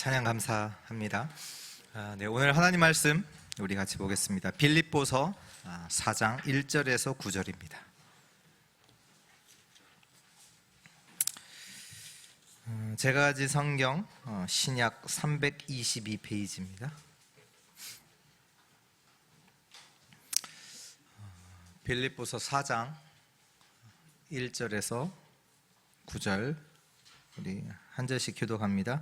찬양 감사합니다. 오늘 하나님 말씀 우리 같이 보겠습니다. 빌립보서 4장 1절에서 9절입니다. 제가 가진 성경 신약 322페이지입니다. 빌립보서 4장 1절에서 9절 우리 한 절씩 교독합니다.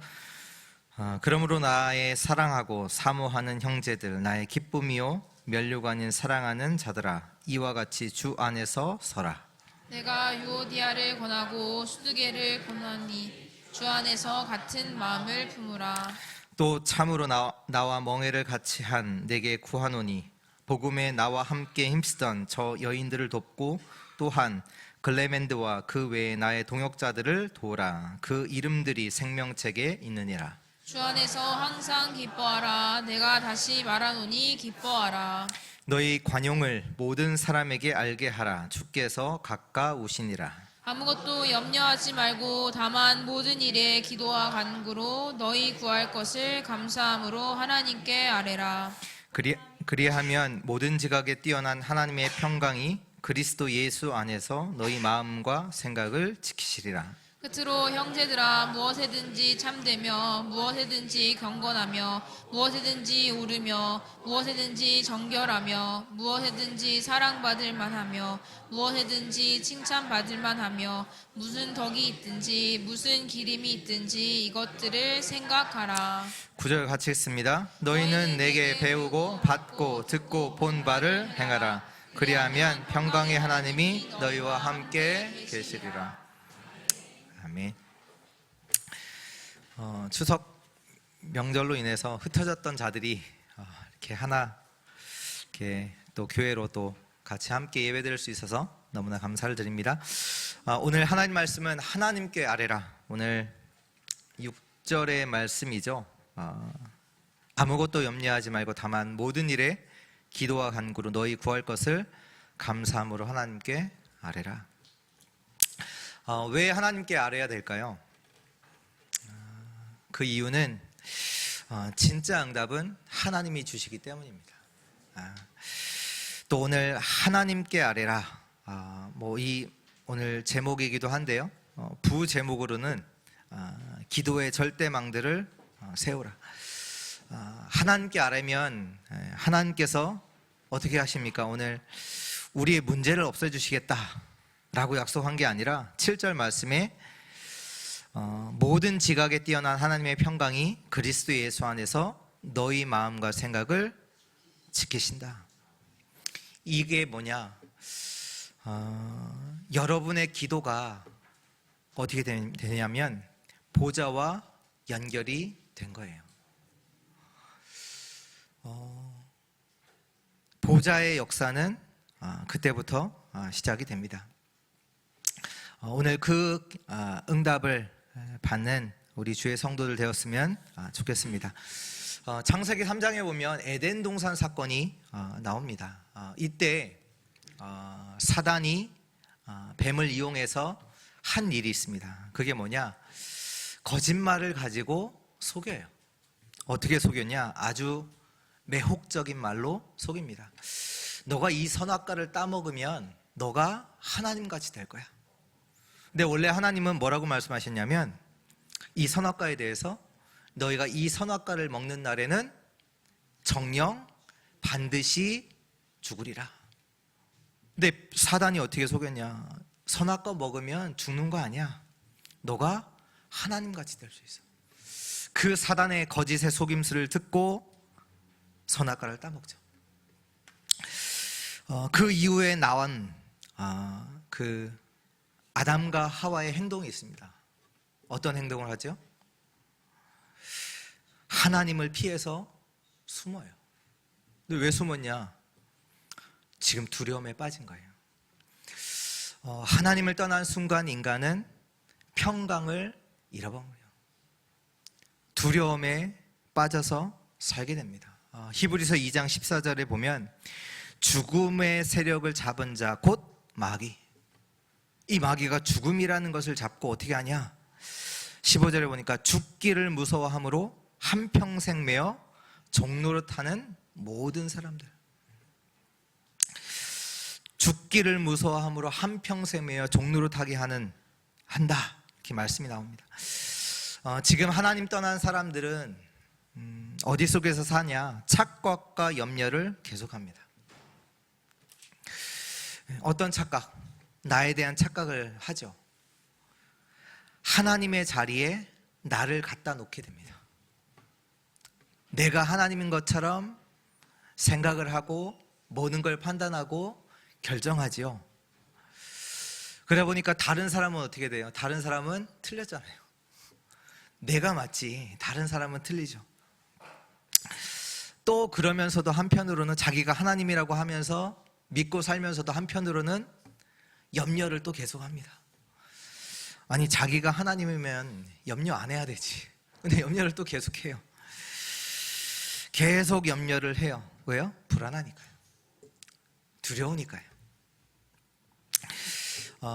그러므로 나의 사랑하고 사모하는 형제들, 나의 기쁨이요 면류가 아닌 사랑하는 자들아, 이와 같이 주 안에서 서라. 내가 유오디아를 권하고 수두게를 권하니 주 안에서 같은 마음을 품으라. 또 참으로 나와 멍에를 같이 한 내게 구하노니 복음에 나와 함께 힘쓰던 저 여인들을 돕고 또한 글레멘드와 그 외에 나의 동역자들을 도우라. 그 이름들이 생명책에 있느니라. 주 안에서 항상 기뻐하라. 내가 다시 말하노니 기뻐하라. 너희 관용을 모든 사람에게 알게 하라. 주께서 가까우시니라. 아무것도 염려하지 말고 다만 모든 일에 기도와 간구로 너희 구할 것을 감사함으로 하나님께 아뢰라. 그리하면 모든 지각에 뛰어난 하나님의 평강이 그리스도 예수 안에서 너희 마음과 생각을 지키시리라. 끝으로 형제들아, 무엇에든지 참되며 무엇에든지 경건하며 무엇에든지 오르며 무엇에든지 정결하며 무엇에든지 사랑받을 만하며 무엇에든지 칭찬받을 만하며 무슨 덕이 있든지 무슨 기림이 있든지 이것들을 생각하라. 9절 같이 읽습니다. 너희는 내게 배우고 받고 듣고 본 바를 행하라. 그리하면 평강의 하나님이 너희와 함께 계시리라. 아멘. 추석 명절로 인해서 흩어졌던 자들이 이렇게 이렇게 또 교회로 또 같이 함께 예배드릴 수 있어서 너무나 감사를 드립니다. 오늘 하나님 말씀은 하나님께 아뢰라. 오늘 6절의 말씀이죠. 아무것도 염려하지 말고 다만 모든 일에 기도와 간구로 너희 구할 것을 감사함으로 하나님께 아뢰라. 왜 하나님께 아뢰야 될까요? 그 이유는 진짜 응답은 하나님이 주시기 때문입니다. 또 오늘 하나님께 아뢰라. 이 오늘 제목이기도 한데요. 부제목으로는 기도의 절대망들을 세우라. 하나님께 아뢰면 하나님께서 어떻게 하십니까? 오늘 우리의 문제를 없애주시겠다 라고 약속한 게 아니라 7절 말씀에 모든 지각에 뛰어난 하나님의 평강이 그리스도 예수 안에서 너희 마음과 생각을 지키신다. 이게 뭐냐? 여러분의 기도가 어떻게 되냐면 보좌와 연결이 된 거예요. 보좌의 역사는 그때부터 시작이 됩니다. 오늘 그 응답을 받는 우리 주의 성도들 되었으면 좋겠습니다. 창세기 3장에 보면 에덴 동산 사건이 나옵니다. 이때 사단이 뱀을 이용해서 한 일이 있습니다. 그게 뭐냐? 거짓말을 가지고 속여요. 어떻게 속였냐? 아주 매혹적인 말로 속입니다. 너가 이 선악과를 따먹으면 너가 하나님같이 될 거야. 근데 원래 하나님은 뭐라고 말씀하셨냐면 이 선악과에 대해서 너희가 이 선악과를 먹는 날에는 정녕 반드시 죽으리라. 근데 사단이 어떻게 속였냐? 선악과 먹으면 죽는 거 아니야. 너가 하나님같이 될 수 있어. 그 사단의 거짓의 속임수를 듣고 선악과를 따먹죠. 그 이후에 나온 그 아담과 하와의 행동이 있습니다. 어떤 행동을 하죠? 하나님을 피해서 숨어요. 근데 왜 숨었냐? 지금 두려움에 빠진 거예요. 하나님을 떠난 순간 인간은 평강을 잃어버려요. 두려움에 빠져서 살게 됩니다. 히브리서 2장 14절에 보면 죽음의 세력을 잡은 자 곧 마귀. 이 마귀가 죽음이라는 것을 잡고 어떻게 하냐? 15절에 보니까 죽기를 무서워함으로 한평생 매어 종노릇하는 모든 사람들. 죽기를 무서워함으로 한평생 매어 종노릇하게 한다, 이렇게 말씀이 나옵니다. 지금 하나님 떠난 사람들은 어디 속에서 사냐? 착각과 염려를 계속합니다. 어떤 착각? 나에 대한 착각을 하죠. 하나님의 자리에 나를 갖다 놓게 됩니다. 내가 하나님인 것처럼 생각을 하고 모든 걸 판단하고 결정하지요. 그러다 보니까 다른 사람은 어떻게 돼요? 다른 사람은 틀렸잖아요. 내가 맞지 다른 사람은 틀리죠. 또 그러면서도 한편으로는 자기가 하나님이라고 하면서 믿고 살면서도 한편으로는 염려를 또 계속합니다. 아니, 자기가 하나님이면 염려 안 해야 되지. 근데 염려를 또 계속해요. 계속 염려를 해요. 왜요? 불안하니까요. 두려우니까요.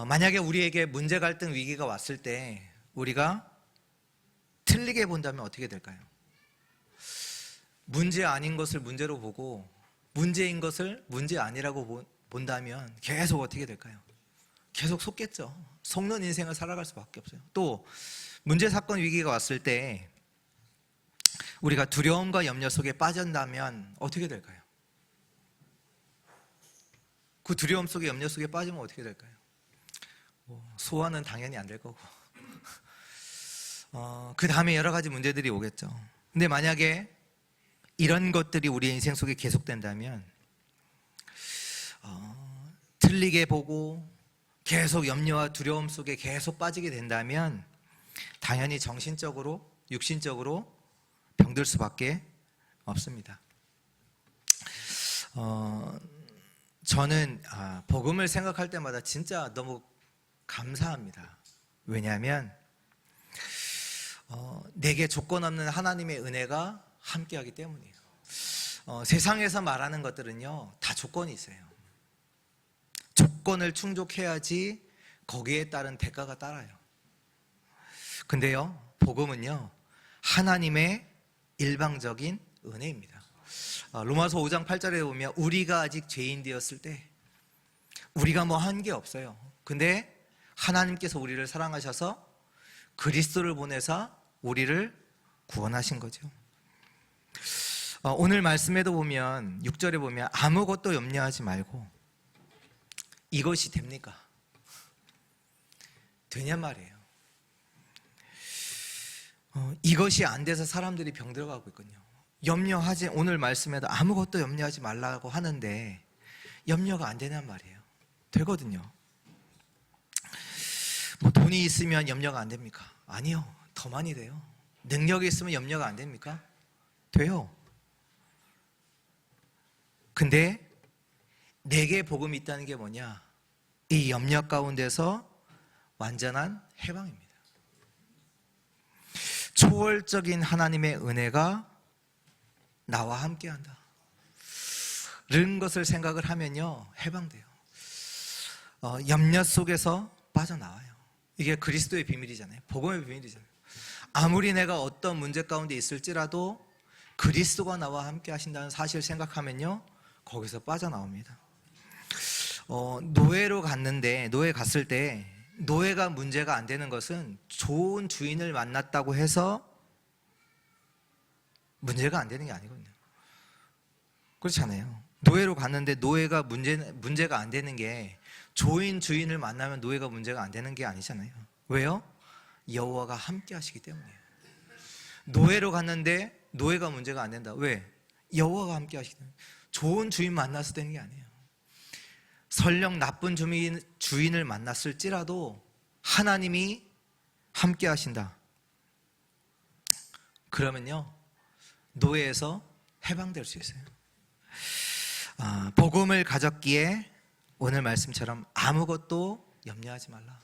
만약에 우리에게 문제, 갈등, 위기가 왔을 때 우리가 틀리게 본다면 어떻게 될까요? 문제 아닌 것을 문제로 보고 문제인 것을 문제 아니라고 본다면 계속 어떻게 될까요? 계속 속겠죠. 속는 인생을 살아갈 수밖에 없어요. 또 문제, 사건, 위기가 왔을 때 우리가 두려움과 염려 속에 빠진다면 어떻게 될까요? 그 두려움 속에 염려 속에 빠지면 어떻게 될까요? 소화는 당연히 안 될 거고 그 다음에 여러 가지 문제들이 오겠죠. 근데 만약에 이런 것들이 우리의 인생 속에 계속된다면 틀리게 보고 계속 염려와 두려움 속에 계속 빠지게 된다면 당연히 정신적으로, 육신적으로 병들 수밖에 없습니다. 저는 복음을 생각할 때마다 진짜 너무 감사합니다. 왜냐하면 내게 조건 없는 하나님의 은혜가 함께하기 때문이에요. 세상에서 말하는 것들은요, 다 조건이 있어요. 조건을 충족해야지 거기에 따른 대가가 따라요. 근데요, 복음은요, 하나님의 일방적인 은혜입니다. 로마서 5장 8절에 보면 우리가 아직 죄인 되었을 때 우리가 뭐 한 게 없어요. 근데 하나님께서 우리를 사랑하셔서 그리스도를 보내사 우리를 구원하신 거죠. 오늘 말씀에도 보면 6절에 보면 아무것도 염려하지 말고, 이것이 됩니까? 되냐 말이에요. 이것이 안 돼서 사람들이 병들어가고 있거든요. 염려하지, 오늘 말씀에도 아무것도 염려하지 말라고 하는데 염려가 안 되냔 말이에요. 되거든요. 뭐 돈이 있으면 염려가 안 됩니까? 아니요, 더 많이 돼요. 능력이 있으면 염려가 안 됩니까? 돼요. 근데 내게 복음이 있다는 게 뭐냐? 이 염려 가운데서 완전한 해방입니다. 초월적인 하나님의 은혜가 나와 함께한다 이런 것을 생각을 하면요, 해방돼요. 염려 속에서 빠져나와요. 이게 그리스도의 비밀이잖아요. 복음의 비밀이잖아요. 아무리 내가 어떤 문제 가운데 있을지라도 그리스도가 나와 함께 하신다는 사실을 생각하면요, 거기서 빠져나옵니다. 노예로 갔는데, 노예 갔을 때 노예가 문제가 안 되는 것은 좋은 주인을 만났다고 해서 문제가 안 되는 게 아니거든요. 그렇잖아요. 노예로 갔는데 노예가 문제가 안 되는 게 좋은 주인을 만나면 노예가 문제가 안 되는 게 아니잖아요. 왜요? 여호와가 함께 하시기 때문이에요. 노예로 갔는데 노예가 문제가 안 된다. 왜? 여호와가 함께 하시기 때문에. 좋은 주인 만나서 되는 게 아니에요. 설령 나쁜 주인을 만났을지라도 하나님이 함께 하신다. 그러면요, 노예에서 해방될 수 있어요. 복음을 가졌기에 오늘 말씀처럼 아무것도 염려하지 말라.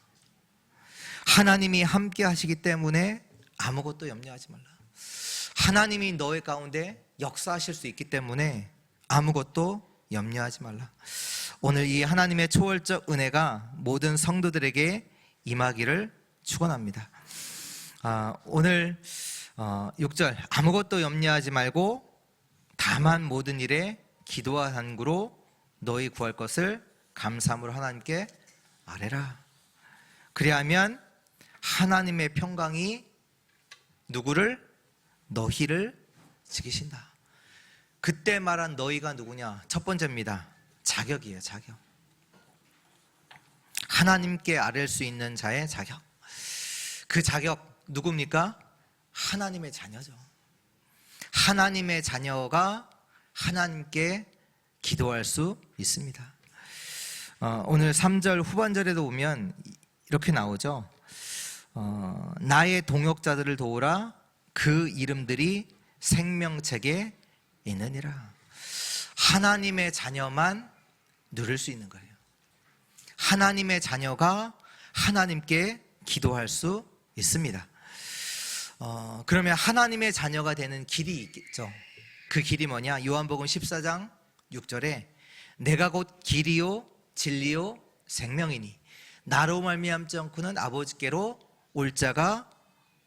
하나님이 함께 하시기 때문에 아무것도 염려하지 말라. 하나님이 너의 가운데 역사하실 수 있기 때문에 아무것도 염려하지 말라. 오늘 이 하나님의 초월적 은혜가 모든 성도들에게 임하기를 축원합니다. 오늘 6절 아무것도 염려하지 말고 다만 모든 일에 기도와 간구로 너희 구할 것을 감사함으로 하나님께 아뢰라. 그리하면 하나님의 평강이 누구를? 너희를 지키신다. 그때 말한 너희가 누구냐? 첫 번째입니다. 자격이에요. 자격. 하나님께 아뢰 수 있는 자의 자격. 그 자격 누굽니까? 하나님의 자녀죠. 하나님의 자녀가 하나님께 기도할 수 있습니다. 오늘 3절 후반절에도 보면 이렇게 나오죠. 나의 동역자들을 도우라. 그 이름들이 생명책에 있느니라. 하나님의 자녀만 누릴 수 있는 거예요. 하나님의 자녀가 하나님께 기도할 수 있습니다. 그러면 하나님의 자녀가 되는 길이 있겠죠. 그 길이 뭐냐? 요한복음 14장 6절에 내가 곧 길이요 진리요 생명이니 나로 말미암지 않고는 아버지께로 올 자가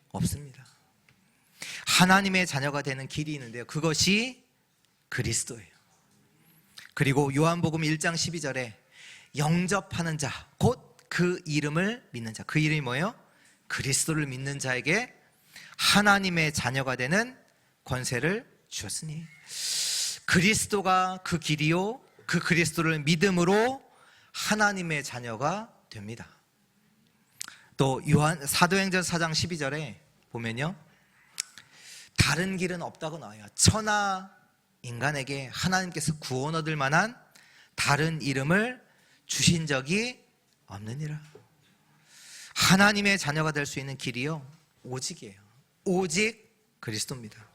없습니다. 하나님의 자녀가 되는 길이 있는데요. 그것이 그리스도예요. 그리고 요한복음 1장 12절에 영접하는 자, 곧 그 이름을 믿는 자. 그 이름이 뭐예요? 그리스도를 믿는 자에게 하나님의 자녀가 되는 권세를 주었으니 그리스도가 그 길이요 그 그리스도를 믿음으로 하나님의 자녀가 됩니다. 또 사도행전 4장 12절에 보면요, 다른 길은 없다고 나와요. 천하 인간에게 하나님께서 구원 얻을 만한 다른 이름을 주신 적이 없느니라. 하나님의 자녀가 될 수 있는 길이요 오직이에요. 오직 그리스도입니다.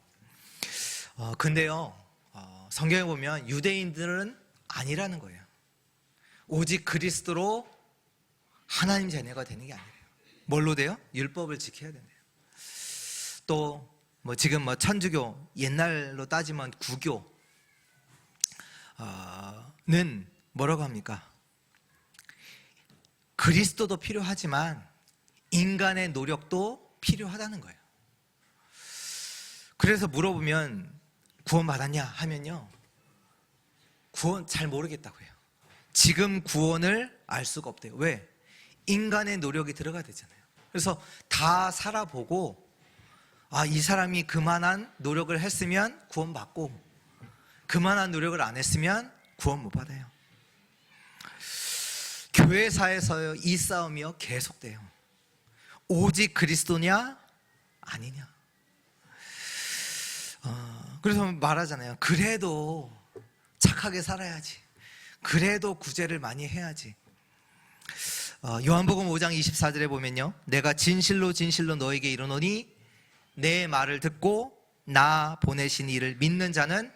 근데요, 성경에 보면 유대인들은 아니라는 거예요. 오직 그리스도로 하나님 자녀가 되는 게 아니에요. 뭘로 돼요? 율법을 지켜야 된대요. 또 지금 천주교, 옛날로 따지면 구교는 뭐라고 합니까? 그리스도도 필요하지만 인간의 노력도 필요하다는 거예요. 그래서 물어보면 구원 받았냐 하면요, 구원 잘 모르겠다고 해요. 지금 구원을 알 수가 없대요. 왜? 인간의 노력이 들어가야 되잖아요. 그래서 다 살아보고 이 사람이 그만한 노력을 했으면 구원 받고 그만한 노력을 안 했으면 구원 못 받아요. 교회사에서 이 싸움이요 계속돼요. 오직 그리스도냐 아니냐. 그래서 말하잖아요. 그래도 착하게 살아야지. 그래도 구제를 많이 해야지. 요한복음 5장 24절에 보면요, 내가 진실로 진실로 너에게 이르노니 내 말을 듣고 나 보내신 이를 믿는 자는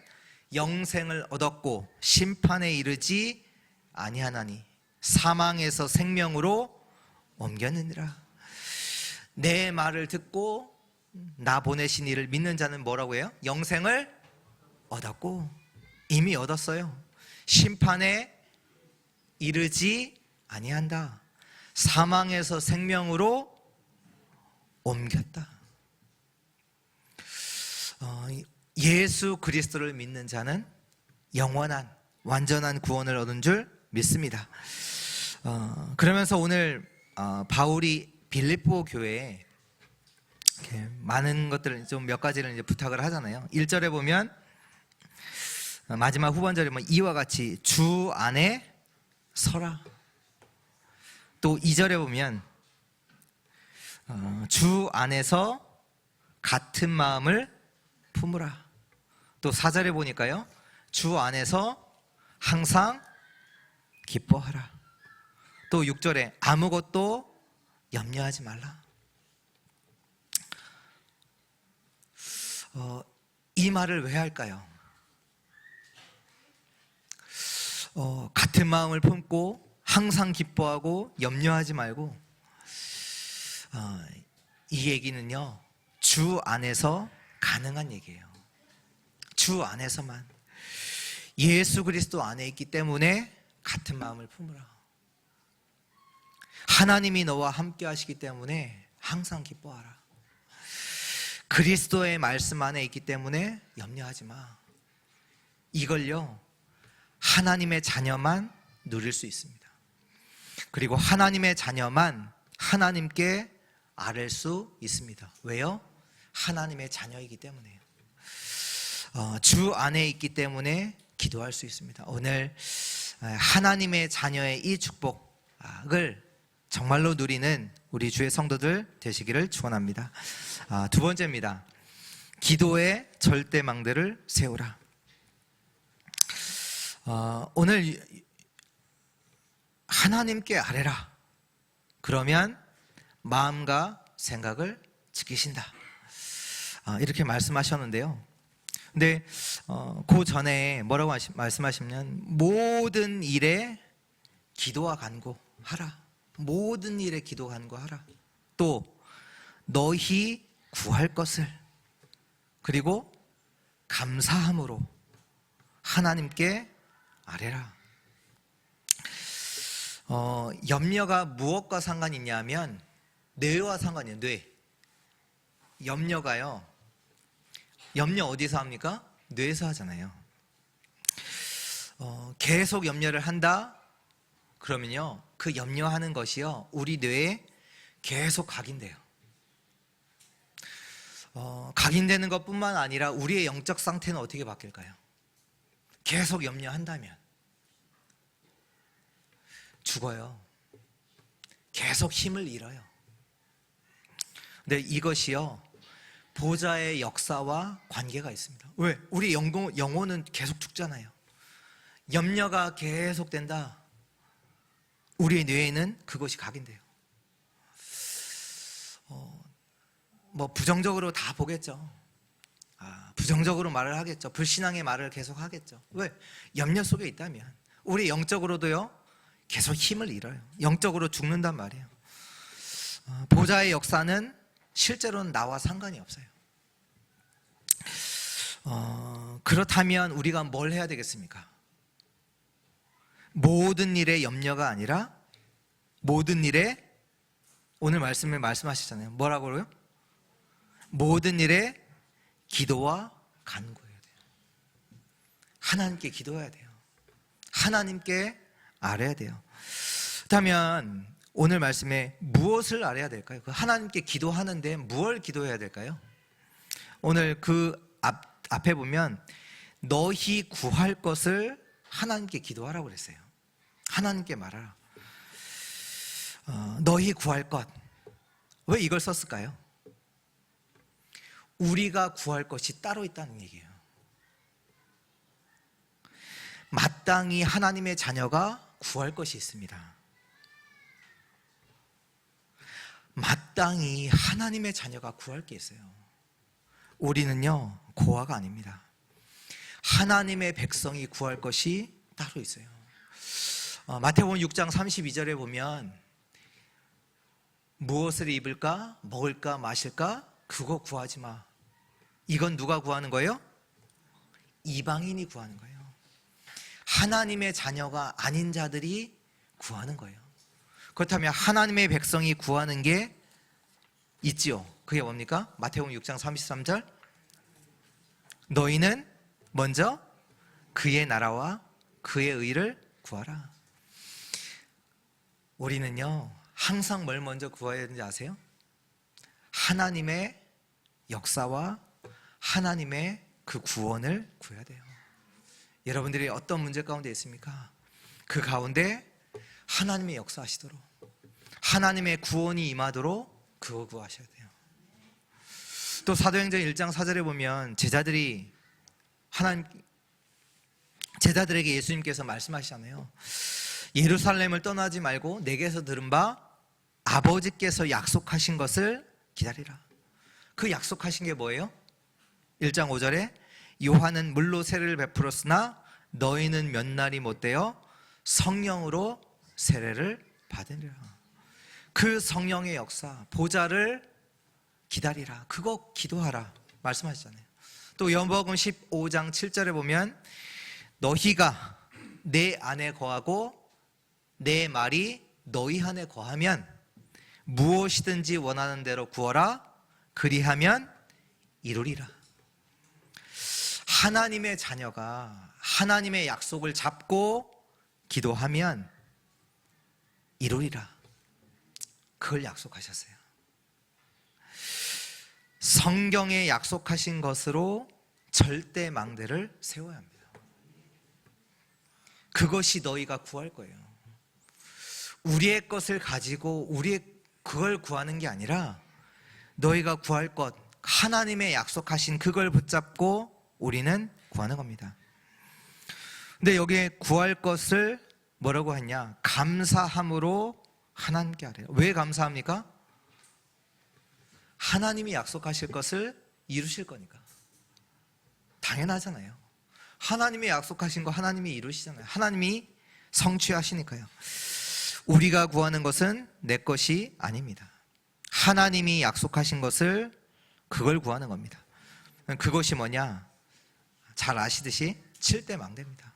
영생을 얻었고 심판에 이르지 아니하나니 사망에서 생명으로 옮겼느니라. 내 말을 듣고 나 보내신 이를 믿는 자는 뭐라고 해요? 영생을 얻었고, 이미 얻었어요. 심판에 이르지 아니한다. 사망에서 생명으로 옮겼다. 예수 그리스도를 믿는 자는 영원한 완전한 구원을 얻은 줄 믿습니다. 그러면서 오늘 바울이 빌립보 교회에 이렇게 많은 것들을 좀 몇 가지를 이제 부탁을 하잖아요. 1절에 보면 마지막 후반절에 보면 이와 같이 주 안에 서라. 또 2절에 보면 주 안에서 같은 마음을 품으라. 또 4절에 보니까요, 주 안에서 항상 기뻐하라. 또 6절에 아무것도 염려하지 말라. 이 말을 왜 할까요? 같은 마음을 품고 항상 기뻐하고 염려하지 말고, 이 얘기는요 주 안에서 가능한 얘기예요. 주 안에서만, 예수 그리스도 안에 있기 때문에 같은 마음을 품으라. 하나님이 너와 함께 하시기 때문에 항상 기뻐하라. 그리스도의 말씀 안에 있기 때문에 염려하지 마. 이걸요, 하나님의 자녀만 누릴 수 있습니다. 그리고 하나님의 자녀만 하나님께 아뢰 수 있습니다. 왜요? 하나님의 자녀이기 때문에요. 주 안에 있기 때문에 기도할 수 있습니다. 오늘 하나님의 자녀의 이 축복을 정말로 누리는 우리 주의 성도들 되시기를 축원합니다. 두 번째입니다. 기도의 절대망대를 세우라. 오늘 하나님께 아뢰라. 그러면 마음과 생각을 지키신다. 이렇게 말씀하셨는데요. 근데 그 전에 뭐라고 말씀하시면 모든 일에 기도와 간구하라. 모든 일에 기도 간구하라. 또 너희 구할 것을 그리고 감사함으로 하나님께 아뢰라. 염려가 무엇과 상관이 있냐면 뇌와 상관이에요. 뇌. 염려가요, 염려 어디서 합니까? 뇌에서 하잖아요. 계속 염려를 한다 그러면요, 그 염려하는 것이요 우리 뇌에 계속 각인돼요. 각인되는 것뿐만 아니라 우리의 영적 상태는 어떻게 바뀔까요? 계속 염려한다면 죽어요. 계속 힘을 잃어요. 근데 이것이요 보좌의 역사와 관계가 있습니다. 왜? 우리 영혼은 계속 죽잖아요. 염려가 계속된다. 우리의 뇌에는 그것이 각인돼요. 뭐 부정적으로 다 보겠죠. 부정적으로 말을 하겠죠. 불신앙의 말을 계속 하겠죠. 왜? 염려 속에 있다면 우리 영적으로도요 계속 힘을 잃어요. 영적으로 죽는단 말이에요. 보좌의 역사는 실제로는 나와 상관이 없어요. 그렇다면 우리가 뭘 해야 되겠습니까? 모든 일에 염려가 아니라 모든 일에, 오늘 말씀을 말씀하시잖아요. 뭐라고요? 모든 일에 기도와 간구해야 돼요. 하나님께 기도해야 돼요. 하나님께 아뢰야 돼요. 그렇다면 오늘 말씀에 무엇을 아뢰야 될까요? 그 하나님께 기도하는데 무엇을 기도해야 될까요? 오늘 그 앞에 보면 너희 구할 것을 하나님께 기도하라고 그랬어요. 하나님께 말하라. 너희 구할 것. 왜 이걸 썼을까요? 우리가 구할 것이 따로 있다는 얘기예요. 마땅히 하나님의 자녀가 구할 것이 있습니다. 마땅히 하나님의 자녀가 구할 게 있어요. 우리는요 고아가 아닙니다. 하나님의 백성이 구할 것이 따로 있어요. 마태복음 6장 32절에 보면 무엇을 입을까, 먹을까, 마실까 그거 구하지 마. 이건 누가 구하는 거예요? 이방인이 구하는 거예요. 하나님의 자녀가 아닌 자들이 구하는 거예요. 그렇다면 하나님의 백성이 구하는 게 있지요. 그게 뭡니까? 마태복음 6장 33절 너희는 먼저 그의 나라와 그의 의를 구하라. 우리는요 항상 뭘 먼저 구해야 되는지 아세요? 하나님의 역사와 하나님의 그 구원을 구해야 돼요. 여러분들이 어떤 문제 가운데 있습니까? 그 가운데 하나님의 역사하시도록, 하나님의 구원이 임하도록 그거 구하셔야 돼요. 또 사도행전 1장 4절에 보면 제자들에게 예수님께서 말씀하시잖아요. 예루살렘을 떠나지 말고 내게서 들은 바 아버지께서 약속하신 것을 기다리라. 그 약속하신 게 뭐예요? 1장 5절에 요한은 물로 세례를 베풀었으나 너희는 몇 날이 못되어 성령으로 세례를 받으리라. 그 성령의 역사, 보좌를 기다리라. 그거 기도하라 말씀하시잖아요. 또 요한복음 15장 7절에 보면 너희가 내 안에 거하고 내 말이 너희 안에 거하면 무엇이든지 원하는 대로 구하라. 그리하면 이루리라. 하나님의 자녀가 하나님의 약속을 잡고 기도하면 이루리라. 그걸 약속하셨어요. 성경에 약속하신 것으로 절대 망대를 세워야 합니다. 그것이 너희가 구할 거예요. 우리의 것을 가지고 그걸 구하는 게 아니라 너희가 구할 것, 하나님의 약속하신 그걸 붙잡고 우리는 구하는 겁니다. 근데 여기에 구할 것을 뭐라고 했냐? 감사함으로 하나님께 아뢰라. 왜 감사합니까? 하나님이 약속하실 것을 이루실 거니까. 당연하잖아요. 하나님이 약속하신 거 하나님이 이루시잖아요. 하나님이 성취하시니까요. 우리가 구하는 것은 내 것이 아닙니다. 하나님이 약속하신 것을 그걸 구하는 겁니다. 그것이 뭐냐? 잘 아시듯이 7대 망대입니다.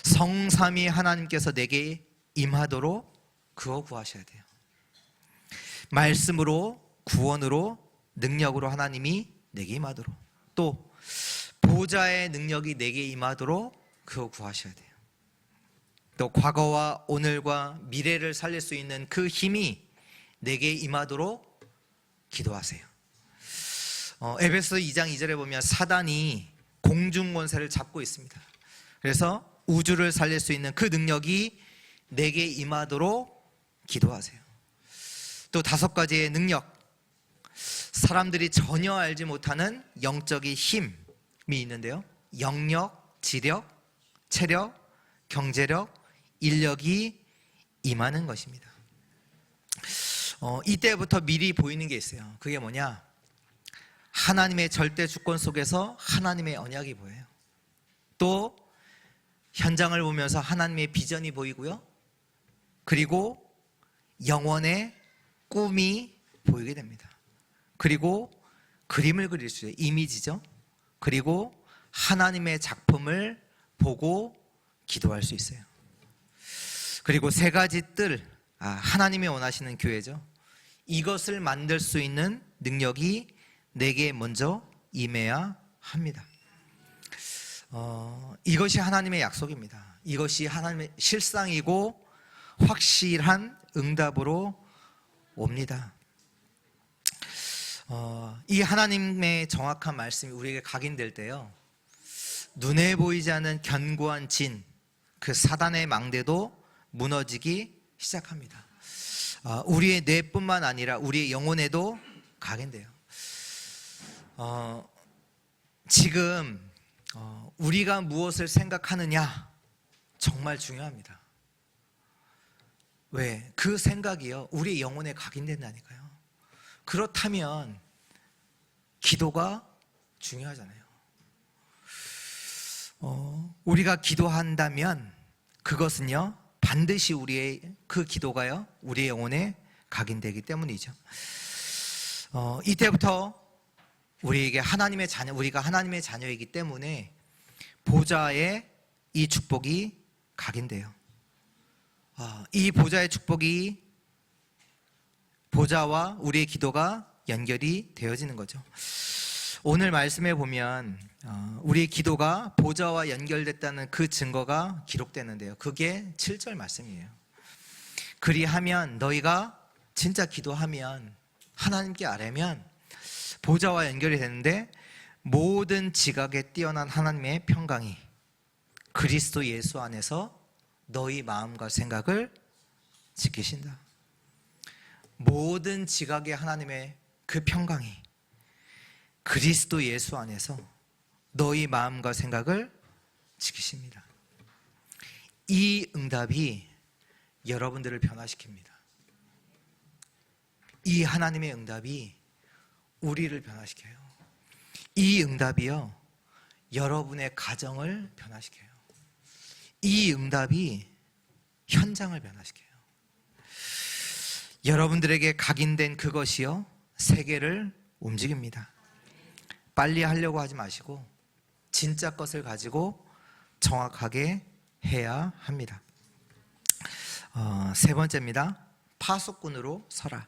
성삼위 하나님께서 내게 임하도록 그거 구하셔야 돼요. 말씀으로, 구원으로, 능력으로 하나님이 내게 임하도록, 또 보좌의 능력이 내게 임하도록 그거 구하셔야 돼요. 또 과거와 오늘과 미래를 살릴 수 있는 그 힘이 내게 임하도록 기도하세요. 에베소 2장 2절에 보면 사단이 공중권세를 잡고 있습니다. 그래서 우주를 살릴 수 있는 그 능력이 내게 임하도록 기도하세요. 또 5가지의 능력, 사람들이 전혀 알지 못하는 영적인 힘이 있는데요. 영력, 지력, 체력, 경제력, 인력이 임하는 것입니다. 이때부터 미리 보이는 게 있어요. 그게 뭐냐? 하나님의 절대 주권 속에서 하나님의 언약이 보여요. 또 현장을 보면서 하나님의 비전이 보이고요. 그리고 영원의 꿈이 보이게 됩니다. 그리고 그림을 그릴 수 있어요. 이미지죠. 그리고 하나님의 작품을 보고 기도할 수 있어요. 그리고 3가지 뜰, 하나님이 원하시는 교회죠. 이것을 만들 수 있는 능력이 내게 먼저 임해야 합니다. 이것이 하나님의 약속입니다. 이것이 하나님의 실상이고 확실한 응답으로 옵니다. 이 하나님의 정확한 말씀이 우리에게 각인될 때요, 눈에 보이지 않는 견고한 진, 그 사단의 망대도 무너지기 시작합니다. 우리의 뇌뿐만 아니라 우리의 영혼에도 각인돼요. 지금 우리가 무엇을 생각하느냐 정말 중요합니다. 왜? 그 생각이요, 우리 영혼에 각인된다니까요. 그렇다면 기도가 중요하잖아요. 우리가 기도한다면 그것은요, 반드시 우리의 그 기도가요, 우리의 영혼에 각인되기 때문이죠. 이때부터 우리에게 하나님의 자녀, 우리가 하나님의 자녀이기 때문에 보좌의 이 축복이 각인돼요. 이 보좌의 축복이, 보좌와 우리의 기도가 연결이 되어지는 거죠. 오늘 말씀에 보면 우리의 기도가 보좌와 연결됐다는 그 증거가 기록되는데요. 그게 7절 말씀이에요. 그리하면 너희가 진짜 기도하면, 하나님께 아뢰면 보좌와 연결이 되는데, 모든 지각에 뛰어난 하나님의 평강이 그리스도 예수 안에서 너희 마음과 생각을 지키신다. 모든 지각의 하나님의 그 평강이 그리스도 예수 안에서 너희 마음과 생각을 지키십니다. 이 응답이 여러분들을 변화시킵니다. 이 하나님의 응답이 우리를 변화시켜요. 이 응답이요, 여러분의 가정을 변화시켜요. 이 응답이 현장을 변화시켜요. 여러분들에게 각인된 그것이요, 세계를 움직입니다. 빨리 하려고 하지 마시고 진짜 것을 가지고 정확하게 해야 합니다. 3번째입니다. 파수꾼으로 서라.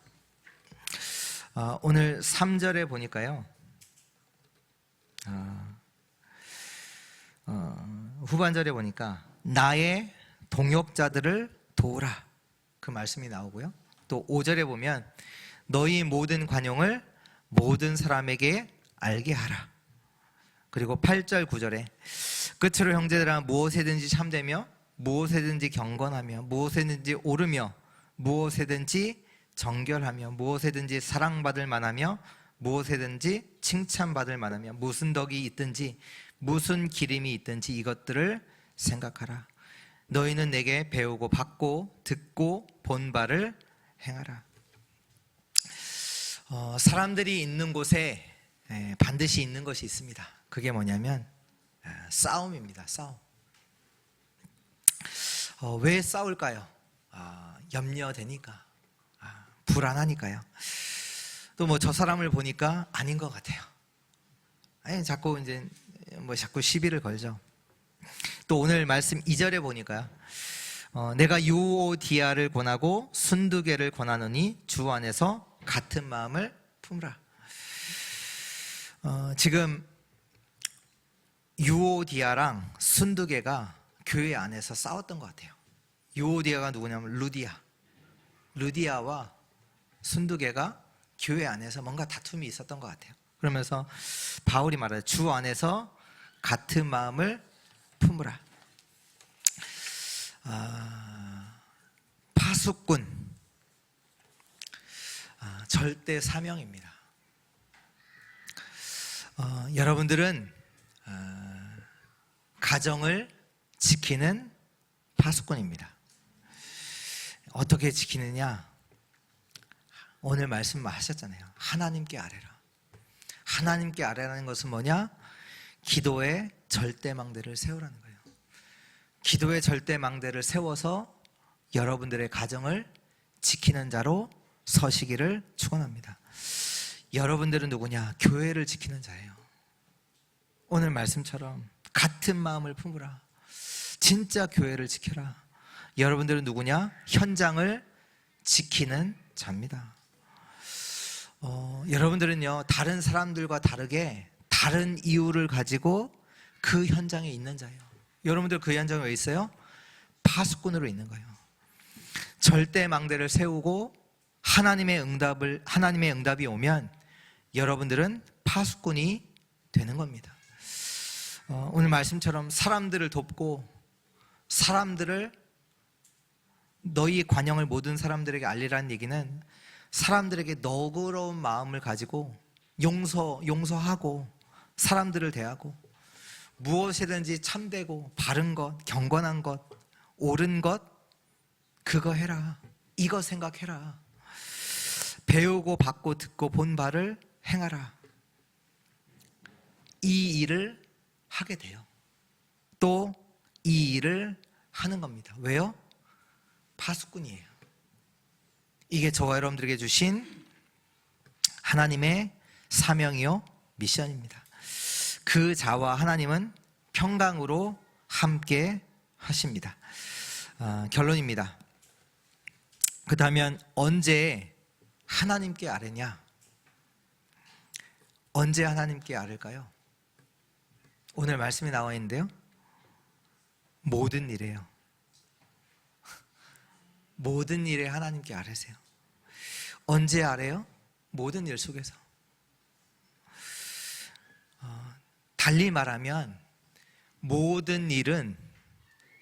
오늘 3절에 보니까요, 후반절에 보니까 나의 동역자들을 도우라, 그 말씀이 나오고요. 또 5절에 보면 너희 모든 관용을 모든 사람에게 알게 하라. 그리고 8절 9절에 끝으로 형제들아 무엇에든지 참되며 무엇에든지 경건하며 무엇에든지 오르며 무엇에든지 정결하며 무엇에든지 사랑받을 만하며 무엇에든지 칭찬받을 만하며 무슨 덕이 있든지 무슨 기림이 있든지 이것들을 생각하라. 너희는 내게 배우고 받고 듣고 본 바를 행하라. 사람들이 있는 곳에 반드시 있는 것이 있습니다. 그게 뭐냐면 싸움입니다. 싸움. 왜 싸울까요? 염려되니까, 불안하니까요. 또 뭐 저 사람을 보니까 아닌 것 같아요. 아니, 자꾸 시비를 걸죠. 또 오늘 말씀 2절에 보니까요. 내가 유오디아를 권하고 순두개를 권하노니 주 안에서 같은 마음을 품으라. 지금 유오디아랑 순두개가 교회 안에서 싸웠던 것 같아요. 유오디아가 누구냐면 루디아와 순두개가 교회 안에서 뭔가 다툼이 있었던 것 같아요. 그러면서 바울이 말해요. 주 안에서 같은 마음을 품으라. 파수꾼, 절대 사명입니다. 여러분들은 가정을 지키는 파수꾼입니다. 어떻게 지키느냐? 오늘 말씀하셨잖아요. 하나님께 아뢰라. 하나님께 아뢰라는 것은 뭐냐? 기도의 절대망대를 세우라는 거예요. 기도의 절대망대를 세워서 여러분들의 가정을 지키는 자로 서시기를 축원합니다. 여러분들은 누구냐? 교회를 지키는 자예요. 오늘 말씀처럼 같은 마음을 품으라. 진짜 교회를 지켜라. 여러분들은 누구냐? 현장을 지키는 자입니다. 여러분들은요, 다른 사람들과 다르게 다른 이유를 가지고 그 현장에 있는 자예요. 여러분들 그 현장에 왜 있어요? 파수꾼으로 있는 거예요. 절대망대를 세우고 하나님의 응답이 오면 여러분들은 파수꾼이 되는 겁니다. 오늘 말씀처럼 사람들을 돕고 사람들을 너희 관용을 모든 사람들에게 알리라는 얘기는 사람들에게 너그러운 마음을 가지고 용서하고 사람들을 대하고 무엇이든지 참되고 바른 것, 경건한 것, 옳은 것 그거 해라. 이거 생각해라. 배우고 받고 듣고 본 바를 행하라. 이 일을 하게 돼요. 또 이 일을 하는 겁니다. 왜요? 파수꾼이에요. 이게 저와 여러분들에게 주신 하나님의 사명이요 미션입니다. 그 자와 하나님은 평강으로 함께 하십니다. 결론입니다. 그렇다면 언제 하나님께 아뢰냐? 언제 하나님께 아뢰까요? 오늘 말씀이 나와 있는데요. 모든 일에요. 모든 일에 하나님께 아뢰세요. 언제 아뢰요? 모든 일 속에서. 달리 말하면 모든 일은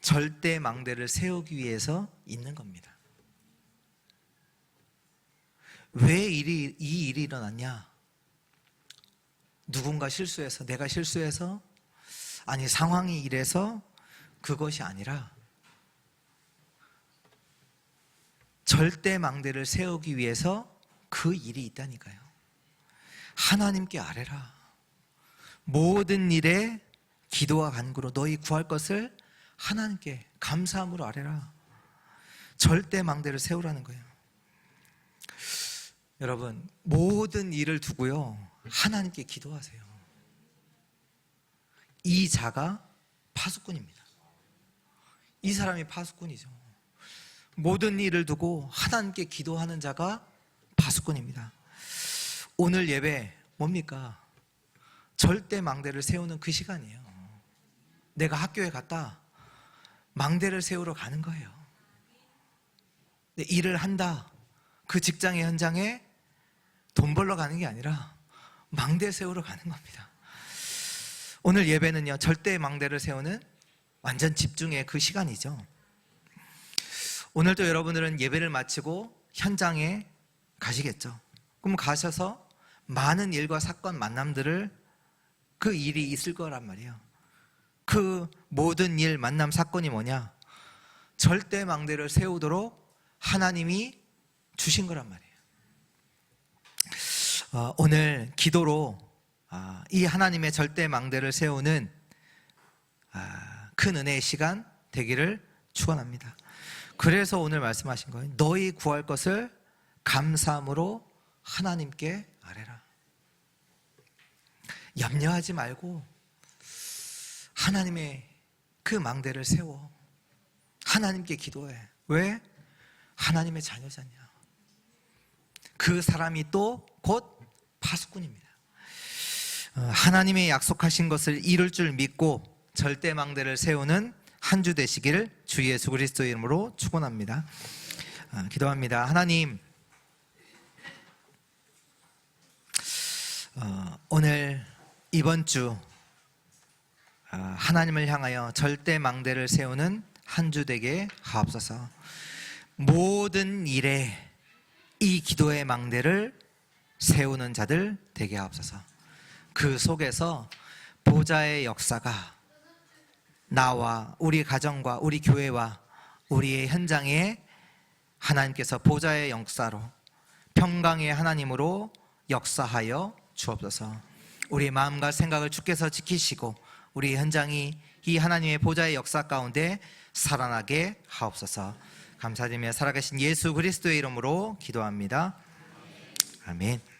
절대 망대를 세우기 위해서 있는 겁니다. 왜 이 일이 일어났냐? 누군가 실수해서, 내가 실수해서, 아니 상황이 이래서 그것이 아니라 절대 망대를 세우기 위해서 그 일이 있다니까요. 하나님께 아뢰라. 모든 일에 기도와 간구로 너희 구할 것을 하나님께 감사함으로 아뢰라. 절대 망대를 세우라는 거예요. 여러분, 모든 일을 두고요, 하나님께 기도하세요. 이 자가 파수꾼입니다. 이 사람이 파수꾼이죠. 모든 일을 두고 하나님께 기도하는 자가 파수꾼입니다. 오늘 예배 뭡니까? 절대 망대를 세우는 그 시간이에요. 내가 학교에 갔다 망대를 세우러 가는 거예요. 일을 한다. 그 직장의 현장에 돈 벌러 가는 게 아니라 망대 세우러 가는 겁니다. 오늘 예배는요, 절대 망대를 세우는 완전 집중의 그 시간이죠. 오늘도 여러분들은 예배를 마치고 현장에 가시겠죠. 그럼 가셔서 많은 일과 사건, 만남들을 그 일이 있을 거란 말이에요. 그 모든 일, 만남, 사건이 뭐냐? 절대 망대를 세우도록 하나님이 주신 거란 말이에요. 오늘 기도로 이 하나님의 절대 망대를 세우는 큰 은혜의 시간 되기를 축원합니다. 그래서 오늘 말씀하신 거예요. 너희 구할 것을 감사함으로 하나님께 아뢰라. 염려하지 말고 하나님의 그 망대를 세워 하나님께 기도해. 왜? 하나님의 자녀잖냐. 그 사람이 또 곧 파수꾼입니다. 하나님의 약속하신 것을 이룰 줄 믿고 절대 망대를 세우는 한 주 되시기를 주 예수 그리스도의 이름으로 축원합니다. 기도합니다. 하나님, 오늘 이번 주 하나님을 향하여 절대 망대를 세우는 한 주 되게 하옵소서. 모든 일에 이 기도의 망대를 세우는 자들 되게 하옵소서. 그 속에서 보좌의 역사가 나와 우리 가정과 우리 교회와 우리의 현장에 하나님께서 보좌의 역사로 평강의 하나님으로 역사하여 주옵소서. 우리의 마음과 생각을 주께서 지키시고 우리 현장이 이 하나님의 보좌의 역사 가운데 살아나게 하옵소서. 감사드리며 살아계신 예수 그리스도의 이름으로 기도합니다. 아멘.